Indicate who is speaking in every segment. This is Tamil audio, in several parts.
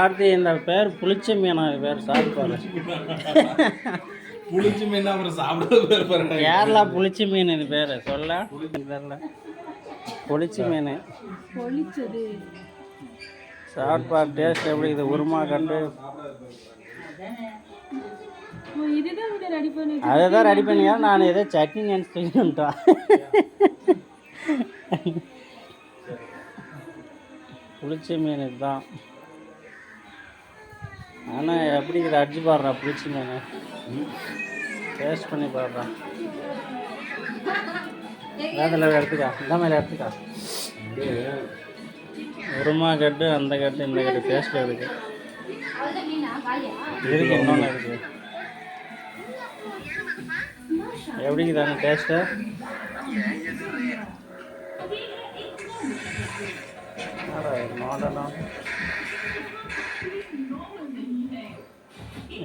Speaker 1: ஆர்த்தி இந்த பேர் புளிச்ச மீனா பேர் சாப்பிடுவாரு.
Speaker 2: புளிச்ச மீன் அப்புறம் சாப்பிட பேர்
Speaker 1: கேரளா புளிச்ச மீன் இது பேர் சொல்ல தெரியல. புளிச்ச மீன் சாப்பிட்பார் டேஸ்ட் எப்படி இது உருமா கண்டு அதை தான் ரெடி பண்ணியா நான் ஏதோ சட்னி நினச்சிட்டேன். புளிச்ச மீன் இதுதான். ஆனால் எப்படி இதை அடிச்சு பாடுறா புளிச்ச மீன் டேஸ்ட் பண்ணி பாடுறா. அதில் எடுத்துக்கா இந்த மாதிரி எடுத்துக்கா. உருமா கட்டு அந்த கட்டு இந்த கட்டு டேஸ்ட் இருக்கு இன்னொன்று இருக்கு. எப்படி தாங்க டேஸ்ட்டு?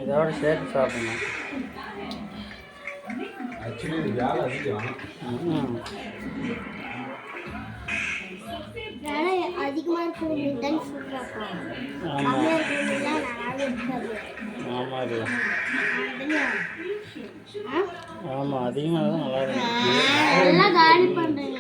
Speaker 1: இதோட சேர்த்து சாப்பிடணும்.
Speaker 2: ஆக்சுவலி இது வேலை அதிகம்.
Speaker 3: அதிகமாக இருக்கிற சொல்கிறாப்பா.
Speaker 1: ஆமாம் அது ஆமாம் அதிகமாக தான் நல்லா இருக்கு.
Speaker 3: நல்லா காலி பண்ணுறீங்க.